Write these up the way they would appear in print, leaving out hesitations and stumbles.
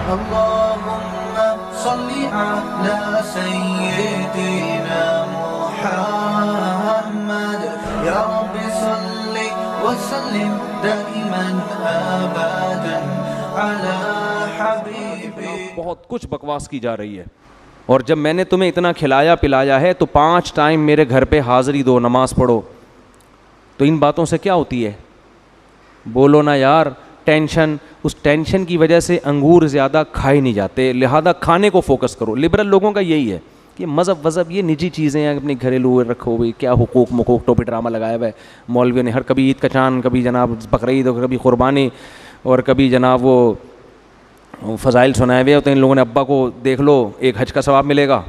اللهم صل على سيدنا محمد يا رب صل وسلم دائما ابدا على حبيبي. بہت کچھ بکواس کی جا رہی ہے. اور جب میں نے تمہیں اتنا کھلایا پلایا ہے تو 5 ٹائم میرے گھر پہ حاضری دو, نماز پڑھو. تو ان باتوں سے کیا ہوتی ہے؟ بولو نا یار. ٹینشن, اس ٹینشن کی وجہ سے انگور زیادہ کھائے نہیں جاتے, لہذا کھانے کو فوکس کرو. لبرل لوگوں کا یہی ہے کہ مذہب وذہب یہ نجی چیزیں ہیں, اپنے گھریلو رکھو بھائی, کیا حقوق ٹوپی ڈرامہ لگایا ہوا ہے مولویوں نے. ہر کبھی عید کا چاند, کبھی جناب بقرعید, اور کبھی قربانی, اور کبھی جناب وہ فضائل سنائے ہوئے ہوتے ہیں ان لوگوں نے. ابا کو دیکھ لو, ایک حج کا ثواب ملے گا.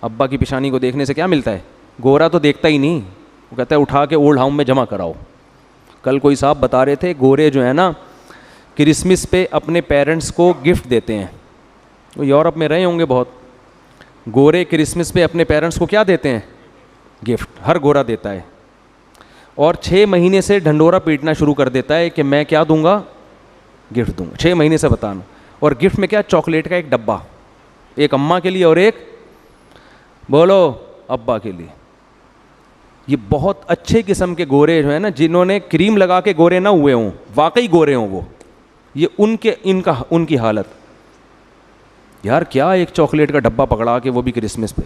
ابا کی پیشانی کو دیکھنے سے کیا ملتا ہے؟ گورا تو دیکھتا ہی نہیں, وہ کہتا ہے اٹھا کے اولڈ ہاؤس میں جمع کراؤ. کل کوئی صاحب بتا رہے تھے گورے جو ہیں نا کرسمس پہ اپنے پیرنٹس کو گفٹ دیتے ہیں. وہ یورپ میں رہے ہوں گے بہت. گورے کرسمس پہ اپنے پیرنٹس کو کیا دیتے ہیں؟ گفٹ. ہر گورا دیتا ہے. اور 6 مہینے سے ڈھنڈورا پیٹنا شروع کر دیتا ہے کہ میں کیا دوں گا؟ گفٹ دوں گا. 6 مہینے سے بتانا. اور گفٹ میں کیا؟ چاکلیٹ کا ایک ڈبہ, ایک اماں کے لیے اور ایک بولو ابا کے لیے. یہ بہت اچھے قسم کے گورے جو ہیں نا, جنہوں نے کریم لگا کے گورے نہ ہوئے ہوں, واقعی گورے ہوں وہ, یہ ان کی حالت. یار کیا ایک چاکلیٹ کا ڈبہ پکڑا کے, وہ بھی کرسمس پہ.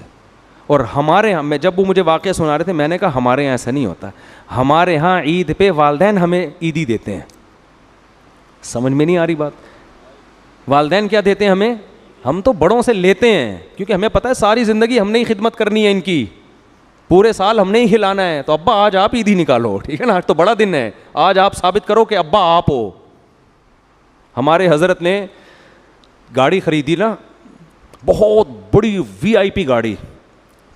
اور ہمارے یہاں, میں جب وہ مجھے واقعہ سنا رہے تھے میں نے کہا ہمارے یہاں ایسا نہیں ہوتا. ہمارے یہاں عید پہ والدین ہمیں عیدی دیتے ہیں. سمجھ میں نہیں آ رہی بات؟ والدین کیا دیتے ہیں ہمیں؟ ہم تو بڑوں سے لیتے ہیں, کیونکہ ہمیں پتہ ہے ساری زندگی ہم نے ہی خدمت کرنی ہے ان کی, پورے سال ہم نے ہی کھلانا ہے. تو ابا آج آپ عیدی نکالو, ٹھیک ہے نا, آج تو بڑا دن ہے, آج آپ ثابت کرو کہ ابا آپ ہو. ہمارے حضرت نے گاڑی خریدی نا, بہت بڑی VIP گاڑی.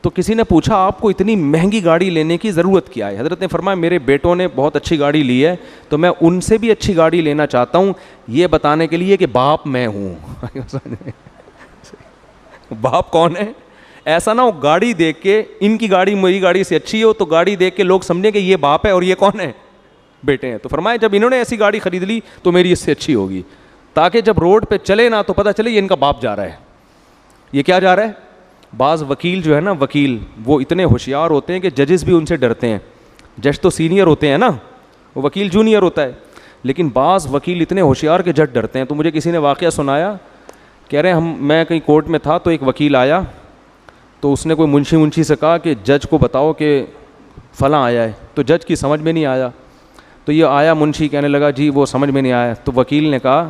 تو کسی نے پوچھا آپ کو اتنی مہنگی گاڑی لینے کی ضرورت کیا ہے؟ حضرت نے فرمایا میرے بیٹوں نے بہت اچھی گاڑی لی ہے تو میں ان سے بھی اچھی گاڑی لینا چاہتا ہوں, یہ بتانے کے لیے کہ باپ میں ہوں. باپ کون ہے؟ ایسا نہ ہو گاڑی دیکھ کے ان کی گاڑی میری گاڑی سے اچھی ہو تو گاڑی دیکھ کے لوگ سمجھیں کہ یہ باپ ہے اور یہ کون ہے؟ بیٹے ہیں. تو فرمایا جب انہوں نے ایسی گاڑی خرید لی تو میری اس سے اچھی ہوگی, تاکہ جب روڈ پہ چلے نا تو پتہ چلے یہ ان کا باپ جا رہا ہے. یہ کیا جا رہا ہے؟ بعض وکیل جو ہے نا, وکیل وہ اتنے ہوشیار ہوتے ہیں کہ ججز بھی ان سے ڈرتے ہیں. جج تو سینئر ہوتے ہیں نا, وہ وکیل جونیئر ہوتا ہے, لیکن بعض وکیل اتنے ہوشیار کہ جج ڈرتے ہیں. تو مجھے کسی نے واقعہ سنایا, کہہ رہے ہیں میں کہیں کورٹ میں تھا تو ایک وکیل آیا, تو اس نے کوئی منشی سے کہا کہ جج کو بتاؤ کہ فلاں آیا ہے. تو جج کی سمجھ میں نہیں آیا, تو یہ آیا منشی, کہنے لگا جی وہ سمجھ میں نہیں آیا. تو وکیل نے کہا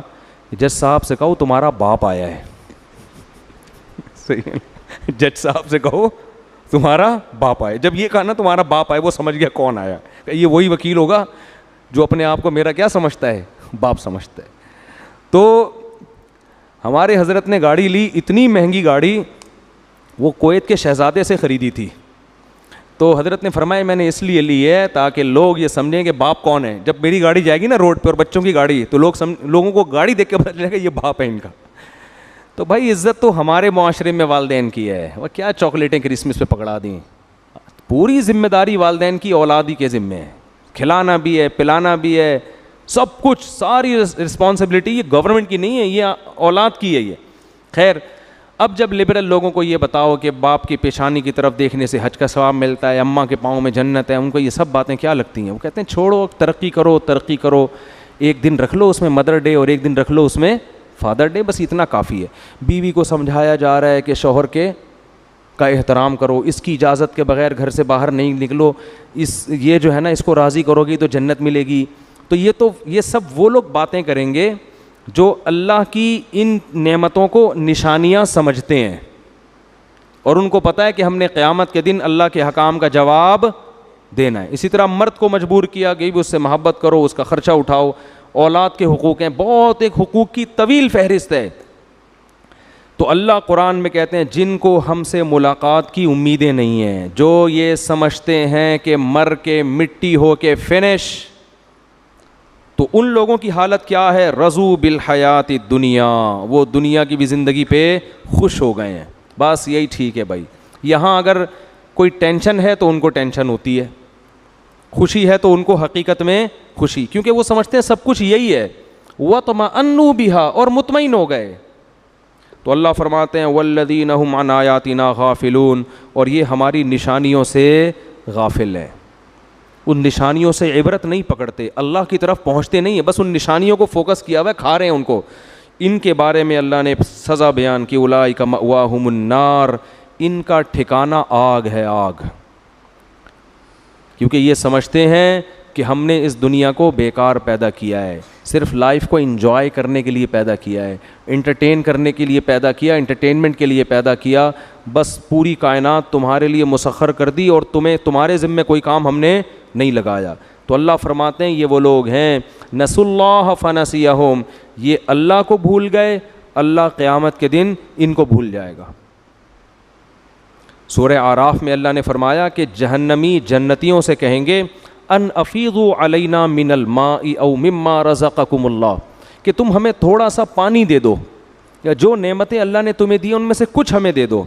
جج صاحب سے کہو تمہارا باپ آیا ہے. صحیح ہے, جج صاحب سے کہو تمہارا باپ آیا. جب یہ کہا نا تمہارا باپ آیا, وہ سمجھ گیا کون آیا. یہ وہی وکیل ہوگا جو اپنے آپ کو میرا کیا سمجھتا ہے؟ باپ سمجھتا ہے. تو ہمارے حضرت نے گاڑی لی, اتنی مہنگی گاڑی, وہ کویت کے شہزادے سے خریدی تھی. تو حضرت نے فرمایا میں نے اس لیے لی ہے تاکہ لوگ یہ سمجھیں کہ باپ کون ہے. جب میری گاڑی جائے گی نا روڈ پہ اور بچوں کی گاڑی, تو لوگوں کو گاڑی دیکھ کے پتہ چلے گا یہ باپ ہے ان کا. تو بھائی عزت تو ہمارے معاشرے میں والدین کی ہے. وہ کیا چاکلیٹیں کرسمس پہ پکڑا دیں؟ پوری ذمہ داری والدین کی اولادی کے ذمے ہے. کھلانا بھی ہے, پلانا بھی ہے, سب کچھ, ساری رسپانسبلٹی یہ گورنمنٹ کی نہیں ہے, یہ اولاد کی ہے. یہ خیر, اب جب لبرل لوگوں کو یہ بتاؤ کہ باپ کی پیشانی کی طرف دیکھنے سے حج کا ثواب ملتا ہے, اماں کے پاؤں میں جنت ہے, ان کو یہ سب باتیں کیا لگتی ہیں؟ وہ کہتے ہیں چھوڑو, ترقی کرو, ایک دن رکھ لو اس میں مدر ڈے اور ایک دن رکھ لو اس میں فادر ڈے, بس اتنا کافی ہے. بیوی کو سمجھایا جا رہا ہے کہ شوہر کا احترام کرو, اس کی اجازت کے بغیر گھر سے باہر نہیں نکلو, یہ جو ہے نا اس کو راضی کرو گی تو جنت ملے گی. تو یہ سب وہ لوگ باتیں کریں گے جو اللہ کی ان نعمتوں کو نشانیاں سمجھتے ہیں, اور ان کو پتہ ہے کہ ہم نے قیامت کے دن اللہ کے حکام کا جواب دینا ہے. اسی طرح مرد کو مجبور کیا کہ بھی اس سے محبت کرو, اس کا خرچہ اٹھاؤ. اولاد کے حقوق ہیں بہت, ایک حقوق کی طویل فہرست ہے. تو اللہ قرآن میں کہتے ہیں جن کو ہم سے ملاقات کی امیدیں نہیں ہیں, جو یہ سمجھتے ہیں کہ مر کے مٹی ہو کے فنش, تو ان لوگوں کی حالت کیا ہے؟ رضو بالحیات الدنیا, وہ دنیا کی بھی زندگی پہ خوش ہو گئے ہیں. بس یہی ٹھیک ہے بھائی. یہاں اگر کوئی ٹینشن ہے تو ان کو ٹینشن ہوتی ہے, خوشی ہے تو ان کو حقیقت میں خوشی, کیونکہ وہ سمجھتے ہیں سب کچھ یہی ہے. وَطْمَأَنُّوا بِهَا, اور مطمئن ہو گئے. تو اللہ فرماتے ہیں والذین هم عن آیاتنا غافلون، اور یہ ہماری نشانیوں سے غافل ہے، ان نشانیوں سے عبرت نہیں پکڑتے، اللہ کی طرف پہنچتے نہیں ہیں، بس ان نشانیوں کو فوکس کیا ہوا ہے، کھا رہے ہیں ان کو۔ ان کے بارے میں اللہ نے سزا بیان کی، اولئک مأواہم النار، ان کا ٹھکانہ آگ ہے، آگ، کیونکہ یہ سمجھتے ہیں کہ ہم نے اس دنیا کو بیکار پیدا کیا ہے، صرف لائف کو انجوائے کرنے کے لیے پیدا کیا ہے، انٹرٹین کرنے کے لیے پیدا کیا، انٹرٹینمنٹ کے لیے پیدا کیا، بس پوری کائنات تمہارے لیے مسخر کر دی اور تمہارے ذمے کوئی کام ہم نے نہیں لگایا۔ تو اللہ فرماتے ہیں یہ وہ لوگ ہیں نسوا اللہ فنسیہم، یہ اللہ کو بھول گئے، اللہ قیامت کے دن ان کو بھول جائے گا۔ سورہ اعراف میں اللہ نے فرمایا کہ جہنمی جنتیوں سے کہیں گے ان افیضوا علینا من الماء او مما رزقکم اللہ، کہ تم ہمیں تھوڑا سا پانی دے دو، یا جو نعمتیں اللہ نے تمہیں دی ان میں سے کچھ ہمیں دے دو۔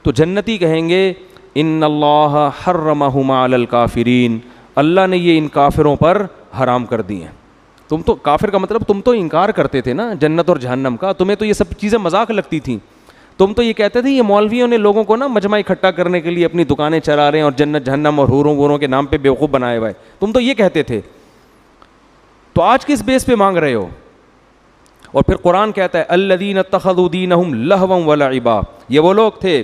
تو جنتی کہیں گے ان اللہ حرمہما علی الکافرین، اللہ نے یہ ان کافروں پر حرام کر دی ہیں۔ تم تو کافر کا مطلب تم تو انکار کرتے تھے نا جنت اور جہنم کا، تمہیں تو یہ سب چیزیں مذاق لگتی تھیں، تم تو یہ کہتے تھے یہ مولویوں نے لوگوں کو نا مجمع اکٹھا کرنے کے لیے اپنی دکانیں چلا رہے ہیں اور جنت جہنم اور حوروں ووروں کے نام پہ بیوقوف بنائے ہوئے، تم تو یہ کہتے تھے، تو آج کس بیس پہ مانگ رہے ہو؟ اور پھر قرآن کہتا ہے الذین اتخذوا دینہم لہوا ولعبا، یہ وہ لوگ تھے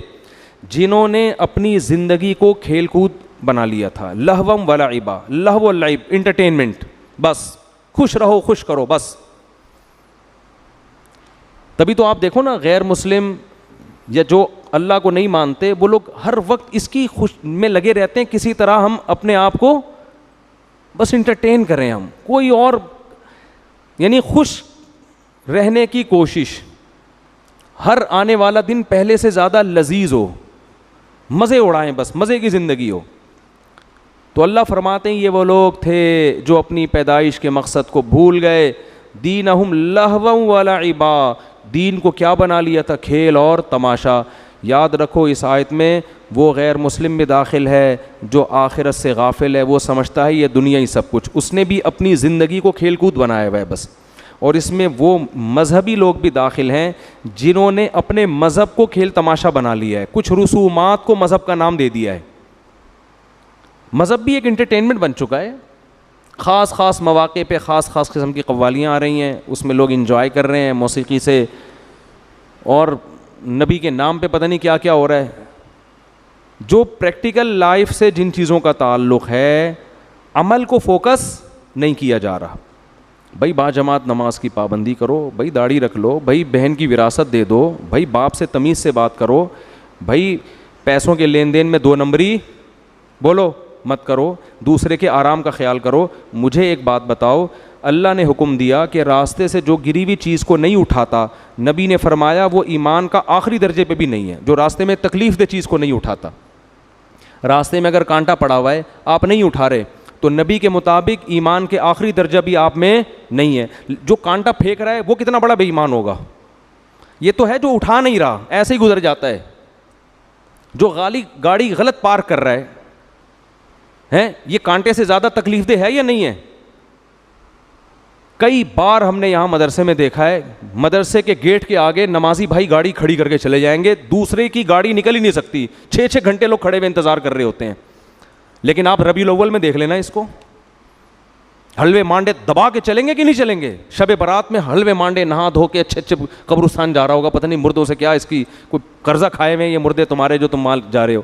جنہوں نے اپنی زندگی کو کھیل کود بنا لیا تھا، لہوا ولعبا، لہو واللعب انٹرٹینمنٹ، بس خوش رہو خوش کرو بس۔ تبھی تو آپ دیکھو نا غیر مسلم یا جو اللہ کو نہیں مانتے وہ لوگ ہر وقت اس کی خوش میں لگے رہتے ہیں، کسی طرح ہم اپنے آپ کو بس انٹرٹین کریں، ہم کوئی اور یعنی خوش رہنے کی کوشش، ہر آنے والا دن پہلے سے زیادہ لذیذ ہو، مزے اڑائیں، بس مزے کی زندگی ہو۔ تو اللہ فرماتے ہیں یہ وہ لوگ تھے جو اپنی پیدائش کے مقصد کو بھول گئے، دینہم لہوا ولعبا، دین کو کیا بنا لیا تھا؟ کھیل اور تماشا۔ یاد رکھو اس آیت میں وہ غیر مسلم بھی داخل ہے جو آخرت سے غافل ہے، وہ سمجھتا ہے یہ دنیا ہی سب کچھ، اس نے بھی اپنی زندگی کو کھیل کود بنایا ہوا ہے بس۔ اور اس میں وہ مذہبی لوگ بھی داخل ہیں جنہوں نے اپنے مذہب کو کھیل تماشا بنا لیا ہے، کچھ رسومات کو مذہب کا نام دے دیا ہے۔ مذہب بھی ایک انٹرٹینمنٹ بن چکا ہے، خاص خاص مواقع پہ خاص خاص قسم کی قوالیاں آ رہی ہیں، اس میں لوگ انجوائے کر رہے ہیں موسیقی سے، اور نبی کے نام پہ پتہ نہیں کیا کیا ہو رہا ہے۔ جو پریکٹیکل لائف سے جن چیزوں کا تعلق ہے، عمل کو فوکس نہیں کیا جا رہا۔ بھائی باجماعت نماز کی پابندی کرو، بھائی داڑھی رکھ لو، بھائی بہن کی وراثت دے دو، بھائی باپ سے تمیز سے بات کرو، بھائی پیسوں کے لین دین میں دو نمبری بولو مت کرو، دوسرے کے آرام کا خیال کرو۔ مجھے ایک بات بتاؤ، اللہ نے حکم دیا کہ راستے سے جو گری ہوئی چیز کو نہیں اٹھاتا، نبی نے فرمایا وہ ایمان کا آخری درجے پہ بھی نہیں ہے، جو راستے میں تکلیف دہ چیز کو نہیں اٹھاتا۔ راستے میں اگر کانٹا پڑا ہوا ہے آپ نہیں اٹھا رہے تو نبی کے مطابق ایمان کے آخری درجہ بھی آپ میں نہیں ہے۔ جو کانٹا پھینک رہا ہے وہ کتنا بڑا بے ایمان ہوگا؟ یہ تو ہے جو اٹھا نہیں رہا، ایسے ہی گزر جاتا ہے۔ جو گاڑی غلط پارک کر رہا ہے یہ کانٹے سے زیادہ تکلیف دہ ہے یا نہیں ہے؟ کئی بار ہم نے یہاں مدرسے میں دیکھا ہے، مدرسے کے گیٹ کے آگے نمازی بھائی گاڑی کھڑی کر کے چلے جائیں گے، دوسرے کی گاڑی نکل ہی نہیں سکتی، 6 گھنٹے لوگ کھڑے ہوئے انتظار کر رہے ہوتے ہیں۔ لیکن آپ ربیع الاول میں دیکھ لینا، اس کو حلوے مانڈے دبا کے چلیں گے کہ نہیں چلیں گے؟ شب برات میں حلوے مانڈے نہا دھو کے اچھے قبرستان جا رہا ہوگا، پتہ نہیں مردوں سے کیا اس کی کوئی قرضہ کھائے ہوئے یہ مردے تمہارے جو تم مال جا رہے ہو۔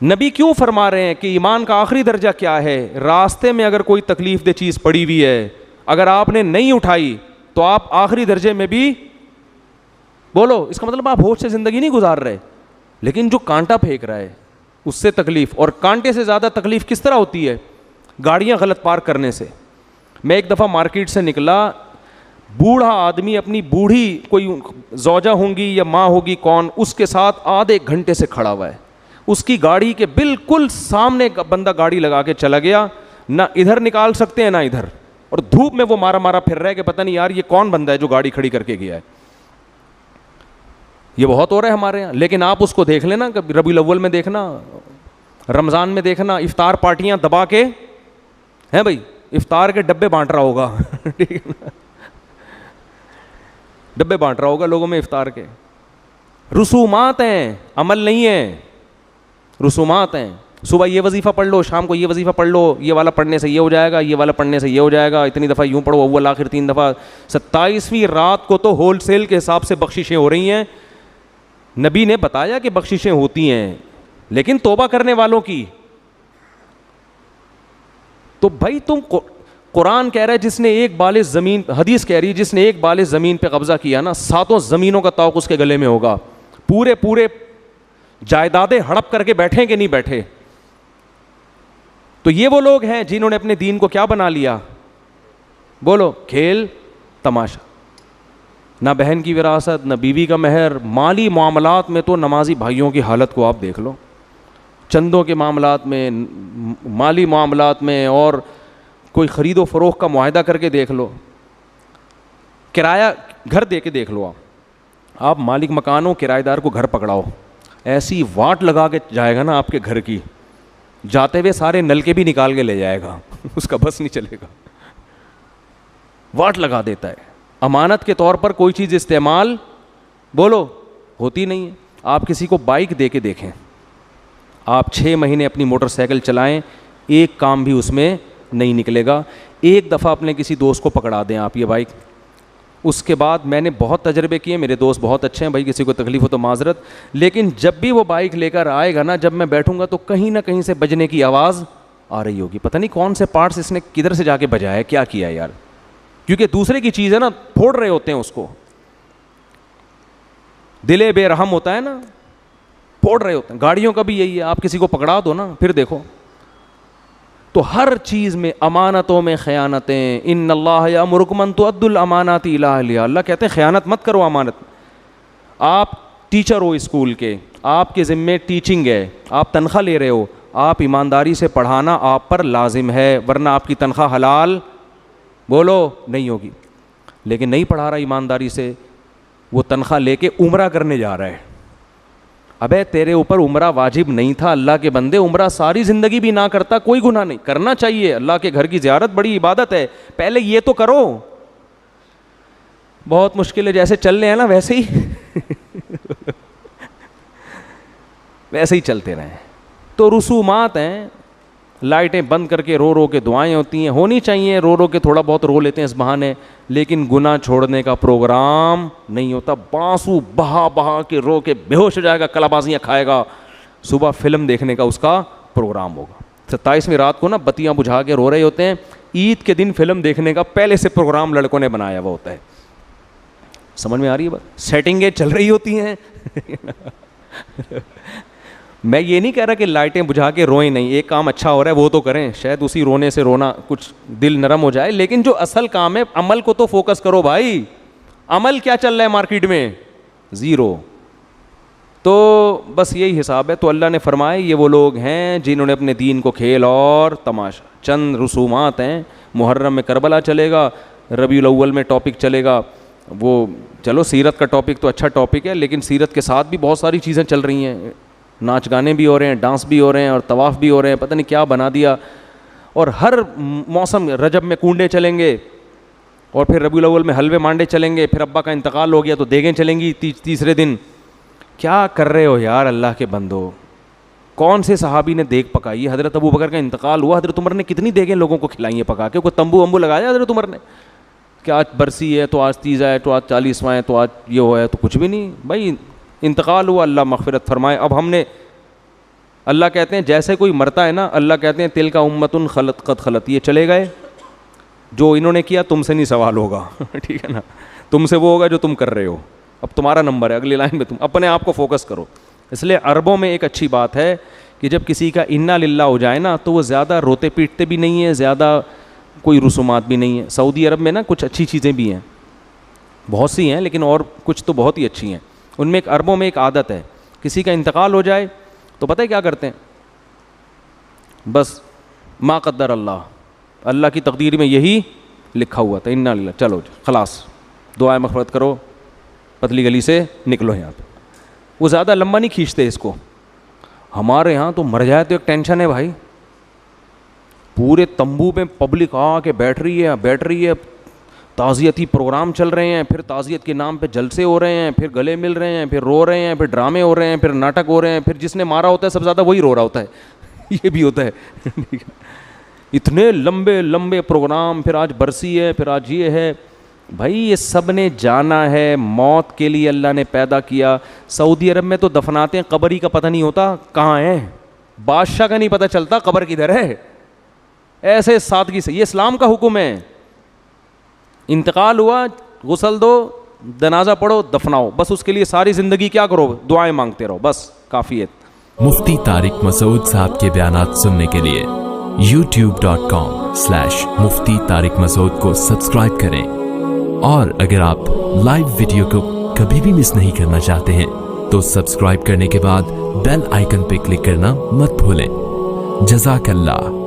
نبی کیوں فرما رہے ہیں کہ ایمان کا آخری درجہ کیا ہے؟ راستے میں اگر کوئی تکلیف دہ چیز پڑی ہوئی ہے، اگر آپ نے نہیں اٹھائی تو آپ آخری درجے میں بھی بولو، اس کا مطلب آپ ہوش سے زندگی نہیں گزار رہے۔ لیکن جو کانٹا پھینک رہا ہے اس سے تکلیف، اور کانٹے سے زیادہ تکلیف کس طرح ہوتی ہے؟ گاڑیاں غلط پارک کرنے سے۔ میں ایک دفعہ مارکیٹ سے نکلا، بوڑھا آدمی اپنی بوڑھی کوئی زوجہ ہوں گی یا ماں ہوگی کون، اس کے ساتھ آدھے گھنٹے سے کھڑا ہوا ہے، اس کی گاڑی کے بالکل سامنے بندہ گاڑی لگا کے چلا گیا، نہ ادھر نکال سکتے ہیں نہ ادھر، اور دھوپ میں وہ مارا پھر رہا ہے کہ پتہ نہیں یار یہ کون بندہ ہے جو گاڑی کھڑی کر کے گیا ہے۔ یہ بہت ہو رہا ہے ہمارے یہاں۔ لیکن آپ اس کو دیکھ لینا، ربیع الاول میں دیکھنا، رمضان میں دیکھنا، افطار پارٹیاں دبا کے ہیں بھائی، افطار کے ڈبے بانٹ رہا ہوگا ٹھیک ہے نا؟ ڈبے بانٹ رہا ہوگا لوگوں میں افطار کے. رسومات ہیں, عمل نہیں ہے, رسومات ہیں. صبح یہ وظیفہ پڑھ لو, شام کو یہ وظیفہ پڑھ لو, یہ والا پڑھنے سے یہ ہو جائے گا, یہ والا پڑھنے سے یہ ہو جائے گا, اتنی دفعہ یوں پڑھو, اول آخر 3 دفعہ. 27ویں رات کو تو ہول سیل کے حساب سے بخششیں ہو رہی ہیں. نبی نے بتایا کہ بخششیں ہوتی ہیں, لیکن توبہ کرنے والوں کی. تو بھائی تم, قرآن کہہ رہا ہے جس نے ایک بال زمین, حدیث کہہ رہی ہے جس نے ایک بال زمین پہ قبضہ کیا نا, 7 زمینوں کا طوق اس کے گلے میں ہوگا. پورے جائیدادیں ہڑپ کر کے بیٹھیں کہ نہیں بیٹھے. تو یہ وہ لوگ ہیں جنہوں نے اپنے دین کو کیا بنا لیا, بولو, کھیل تماشا. نہ بہن کی وراثت, نہ بیوی کا مہر. مالی معاملات میں تو نمازی بھائیوں کی حالت کو آپ دیکھ لو, چندوں کے معاملات میں, مالی معاملات میں, اور کوئی خرید و فروخت کا معاہدہ کر کے دیکھ لو, کرایہ گھر دے کے دیکھ لو. آپ مالک مکان ہو, کرایہ دار کو گھر پکڑاؤ, ایسی واٹ لگا کے جائے گا نا آپ کے گھر کی, جاتے ہوئے سارے نلکے بھی نکال کے لے جائے گا, اس کا بس نہیں چلے گا, واٹ لگا دیتا ہے. امانت کے طور پر کوئی چیز استعمال, بولو, ہوتی نہیں ہے. آپ کسی کو بائک دے کے دیکھیں, آپ 6 مہینے اپنی موٹر سائیکل چلائیں, ایک کام بھی اس میں نہیں نکلے گا. ایک دفعہ اپنے کسی دوست کو پکڑا دیں آپ یہ بائک, اس کے بعد میں نے بہت تجربے کیے, میرے دوست بہت اچھے ہیں بھائی, کسی کو تکلیف ہو تو معذرت, لیکن جب بھی وہ بائک لے کر آئے گا نا, جب میں بیٹھوں گا تو کہیں نہ کہیں سے بجنے کی آواز آ رہی ہوگی. پتہ نہیں کون سے پارٹس اس نے کدھر سے جا کے بجایا ہے, کیا کیا ہے یار, کیونکہ دوسرے کی چیز ہے نا, پھوڑ رہے ہوتے ہیں اس کو. دل بے رحم ہوتا ہے نا, پھوڑ رہے ہوتے ہیں. گاڑیوں کا بھی یہی ہے, آپ کسی کو پکڑا دو نا, پھر دیکھو. تو ہر چیز میں, امانتوں میں خیانتیں. ان اللہ یامرکم ان تؤدوا الامانات الی اہلہا, اللہ کہتے ہیں خیانت مت کرو امانت. آپ ٹیچر ہو اسکول کے, آپ کے ذمے ٹیچنگ ہے, آپ تنخواہ لے رہے ہو, آپ ایمانداری سے پڑھانا آپ پر لازم ہے, ورنہ آپ کی تنخواہ حلال, بولو, نہیں ہوگی. لیکن نہیں پڑھا رہا ایمانداری سے, وہ تنخواہ لے کے عمرہ کرنے جا رہا ہے. ابے تیرے اوپر عمرہ واجب نہیں تھا, اللہ کے بندے, عمرہ ساری زندگی بھی نہ کرتا کوئی گناہ نہیں, کرنا چاہیے. اللہ کے گھر کی زیارت بڑی عبادت ہے, پہلے یہ تو کرو. بہت مشکل ہے, جیسے چل رہے ہیں نا ویسے ہی ویسے ہی چلتے رہیں. تو رسومات ہیں, لائٹیں بند کر کے رو رو کے دعائیں ہوتی ہیں, ہونی چاہیے, رو رو کے تھوڑا بہت رو لیتے ہیں اس بہانے, لیکن گناہ چھوڑنے کا پروگرام نہیں ہوتا. بانسو بہا بہا کے رو کے بے ہوش ہو جائے گا, کلابازیاں کھائے گا, صبح فلم دیکھنے کا اس کا پروگرام ہوگا. 27ویں رات کو نا بتیاں بجھا کے رو رہے ہوتے ہیں, عید کے دن فلم دیکھنے کا پہلے سے پروگرام لڑکوں نے بنایا ہوا ہوتا ہے. سمجھ میں آ رہی ہے بات, سیٹنگیں چل رہی ہوتی ہیں میں یہ نہیں کہہ رہا کہ لائٹیں بجھا کے روئیں نہیں, ایک کام اچھا ہو رہا ہے وہ تو کریں, شاید اسی رونے سے رونا کچھ دل نرم ہو جائے, لیکن جو اصل کام ہے عمل کو تو فوکس کرو بھائی. عمل کیا چل رہا ہے مارکیٹ میں, زیرو. تو بس یہی حساب ہے. تو اللہ نے فرمایا یہ وہ لوگ ہیں جنہوں نے اپنے دین کو کھیل اور تماشا. چند رسومات ہیں, محرم میں کربلا چلے گا, ربیع الاول میں ٹاپک چلے گا, وہ چلو سیرت کا ٹاپک تو اچھا ٹاپک ہے, لیکن سیرت کے ساتھ بھی بہت ساری چیزیں چل رہی ہیں, ناچ گانے بھی ہو رہے ہیں, ڈانس بھی ہو رہے ہیں, اور طواف بھی ہو رہے ہیں, پتہ نہیں کیا بنا دیا. اور ہر موسم, رجب میں کنڈے چلیں گے, اور پھر ربیع الاول میں حلوے مانڈے چلیں گے, پھر ابا کا انتقال ہو گیا تو دیگیں چلیں گی تیسرے دن. کیا کر رہے ہو یار اللہ کے بندو. کون سے صحابی نے دیگ پکائی ہے؟ حضرت ابو بکر کا انتقال ہوا, حضرت عمر نے کتنی دیگیں لوگوں کو کھلائی ہیں پکا کے, کوئی تمبو ومبو لگایا حضرت عمر نے کہ آج برسی ہے تو آج تیزا ہے تو آج 40واں ہے تو آج یہ ہوا ہے؟ تو کچھ بھی نہیں بھائی, انتقال ہوا, اللہ مغفرت فرمائے. اب ہم نے, اللہ کہتے ہیں جیسے کوئی مرتا ہے نا, اللہ کہتے ہیں تل کا امتن خلط قد خلط, یہ چلے گئے, جو انہوں نے کیا تم سے نہیں سوال ہوگا ٹھیک ہے نا, تم سے وہ ہوگا جو تم کر رہے ہو, اب تمہارا نمبر ہے, اگلی لائن میں تم اپنے آپ کو فوکس کرو. اس لیے عربوں میں ایک اچھی بات ہے کہ جب کسی کا انا للہ ہو جائے نا تو وہ زیادہ روتے پیٹتے بھی نہیں ہیں, زیادہ کوئی رسومات بھی نہیں ہیں. سعودی عرب میں نا کچھ اچھی چیزیں بھی ہیں, بہت سی ہیں, لیکن اور کچھ تو بہت ہی اچھی ہیں. ان میں ایک عربوں میں ایک عادت ہے, کسی کا انتقال ہو جائے تو پتہ ہے کیا کرتے ہیں, بس ما قدر اللہ, اللہ کی تقدیر میں یہی لکھا ہوا تھا انا للہ, چلو خلاص, دعائیں مغفرت کرو, پتلی گلی سے نکلو یہاں پہ. وہ زیادہ لمبا نہیں کھینچتے اس کو. ہمارے یہاں تو مر جائے تو ایک ٹینشن ہے بھائی, پورے تمبو میں پبلک آ کے بیٹھ رہی ہے, تعزیتی پروگرام چل رہے ہیں, پھر تعزیت کے نام پہ جلسے ہو رہے ہیں, پھر گلے مل رہے ہیں, پھر رو رہے ہیں, پھر ڈرامے ہو رہے ہیں, پھر ناٹک ہو رہے ہیں, پھر جس نے مارا ہوتا ہے سب سے زیادہ وہی رو رہا ہوتا ہے. یہ بھی ہوتا ہے. اتنے لمبے لمبے پروگرام, پھر آج برسی ہے, پھر آج یہ ہے. بھائی یہ سب نے جانا ہے, موت کے لیے اللہ نے پیدا کیا. سعودی عرب میں تو دفناتے ہیں, قبر ہی کا پتہ نہیں ہوتا کہاں ہے, بادشاہ کا نہیں پتہ چلتا قبر کدھر ہے. ایسے سادگی سے, یہ اسلام کا حکم ہے. انتقال ہوا, غسل دو, جنازہ پڑھو, دفناؤ, بس اس کے لیے ساری زندگی کیا کرو, دعائیں مانگتے رہو, بس کافی ہے. مفتی طارق مسعود صاحب کے بیانات سننے کے لیے youtube.com/مفتی طارق مسعود کو سبسکرائب کریں, اور اگر آپ لائیو ویڈیو کو کبھی بھی مس نہیں کرنا چاہتے ہیں تو سبسکرائب کرنے کے بعد بیل آئیکن پہ کلک کرنا مت بھولیں. جزاک اللہ.